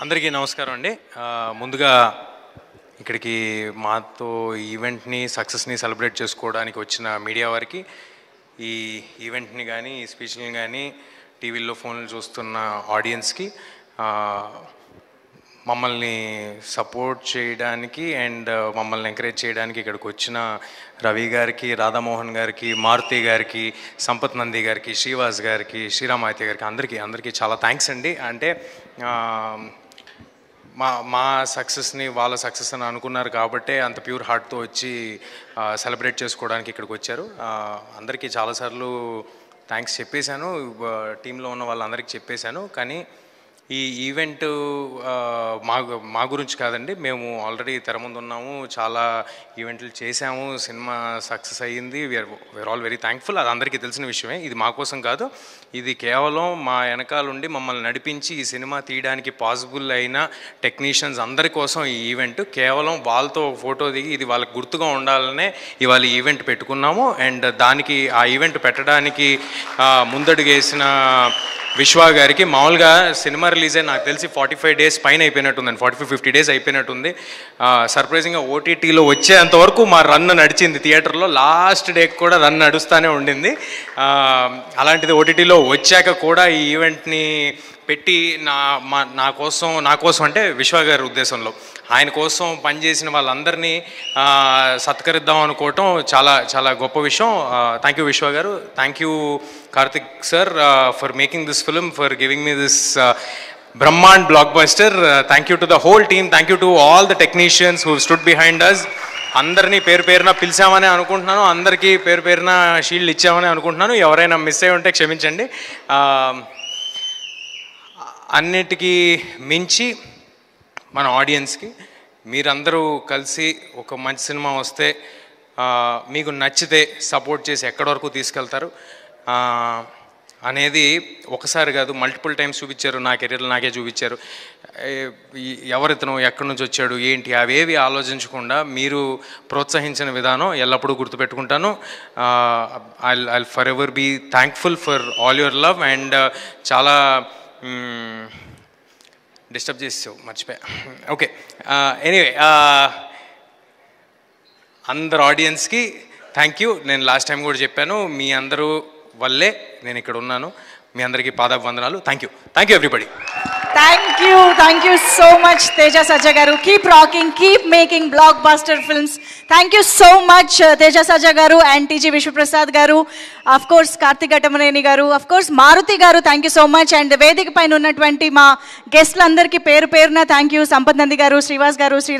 అందరికీ నమస్కారం అండి. ముందుగా ఇక్కడికి మాతో ఈవెంట్ని సక్సెస్ని సెలబ్రేట్ చేసుకోవడానికి వచ్చిన మీడియా వారికి, ఈ ఈవెంట్ని కానీ ఈ స్పీచ్ని కానీ టీవీల్లో ఫోన్లు చూస్తున్న ఆడియన్స్కి, మమ్మల్ని సపోర్ట్ చేయడానికి అండ్ మమ్మల్ని ఎంకరేజ్ చేయడానికి ఇక్కడికి వచ్చిన రవి గారికి, రాధామోహన్ గారికి, మారుతి గారికి, సంపత్ నంది గారికి, శ్రీవాస్ గారికి, శ్రీరామాయతి గారికి అందరికీ చాలా థ్యాంక్స్ అండి. అంటే మా సక్సెస్ని వాళ్ళ సక్సెస్ అని అనుకున్నారు కాబట్టే అంత ప్యూర్ హార్ట్తో వచ్చి సెలబ్రేట్ చేసుకోవడానికి ఇక్కడికి వచ్చారు. అందరికీ చాలాసార్లు థ్యాంక్స్ చెప్పేశాను, టీంలో ఉన్న వాళ్ళందరికీ చెప్పేశాను. కానీ ఈ ఈవెంట్ మా గురించి కాదండి. మేము ఆల్రెడీ తెర ముందు ఉన్నాము, చాలా ఈవెంట్లు చేశాము, సినిమా సక్సెస్ అయ్యింది. We are all very thankful. అది అందరికీ తెలిసిన విషయమే. ఇది మా కోసం కాదు, ఇది కేవలం మా వెనకాలండి మమ్మల్ని నడిపించి ఈ సినిమా తీయడానికి పాసిబుల్ అయిన టెక్నీషియన్స్ అందరి కోసం ఈ ఈవెంట్. కేవలం వాళ్ళతో ఫోటో దిగి ఇది వాళ్ళకి గుర్తుగా ఉండాలనే ఇవాళ ఈ ఈవెంట్ పెట్టుకున్నాము. అండ్ దానికి ఆ ఈవెంట్ పెట్టడానికి ముందడుగేసిన విశ్వా గారికి, మామూలుగా సినిమా రిలీజ్ అయ్యి నాకు తెలిసి 45 days పైన అయిపోయినట్టుందండి, 45-50 days అయిపోయినట్టుంది. సర్ప్రైజింగ్గా ఓటీటీలో వచ్చేంతవరకు మా రన్ నడిచింది. థియేటర్లో లాస్ట్ డే కూడా రన్ నడుస్తూనే ఉండింది. అలాంటిది ఓటీటీలో వచ్చాక కూడా ఈ ఈవెంట్ని పెట్టి నా కోసం అంటే విశ్వా గారి ఉద్దేశంలో ఆయన కోసం పనిచేసిన వాళ్ళందరినీ సత్కరిద్దాం అనుకోవటం చాలా చాలా గొప్ప విషయం. Thank you Vishwa garu, thank you Karthik sir for making this film, for giving me this బ్రహ్మాండ్ blockbuster. Thank you to the whole team, thank you to all the technicians who stood behind us. అందరినీ పేరు పేరున పిలిచామని అనుకుంటున్నాను, అందరికీ పేరు పేరున shield ఇచ్చామని అనుకుంటున్నాను. ఎవరైనా మిస్ అయి ఉంటే క్షమించండి. అన్నిటికీ మించి మన ఆడియన్స్కి మీరందరూ కలిసి ఒక మంచి సినిమా వస్తే మీకు నచ్చితే సపోర్ట్ చేసి ఎక్కడి వరకు తీసుకెళ్తారు అనేది ఒకసారి కాదు, మల్టిపుల్ టైమ్స్ చూపించారు. నా కెరీర్లో నాకే చూపించారు. ఎవరితను, ఎక్కడి నుంచి వచ్చాడు, ఏంటి, అవేవి ఆలోచించకుండా మీరు ప్రోత్సహించిన విధానం ఎల్లప్పుడూ గుర్తుపెట్టుకుంటాను. I forever be thankful for all your love. And చాలా డిస్టర్బ్ చేసావు, మర్చిపోయా. ఓకే, ఎనీవే, అందరు ఆడియన్స్కి థ్యాంక్ యూ. నేను లాస్ట్ టైం కూడా చెప్పాను, మీ అందరూ వల్లే నేను ఇక్కడ ఉన్నాను. మీ అందరికీ పాదాభివందనాలు. Thank you everybody. Thank you so much Teja Sajja garu. Keep rocking, keep making blockbuster films. Thank you so much Teja Sajja garu and TG Vishwaprasad garu, of course Karthik Ghatamaneni garu, of course Maruti garu. Thank you so much. And vedika paina unnatvanti ma guest landarki peru peruna thank you. Sampath Nandi garu, Srivas garu,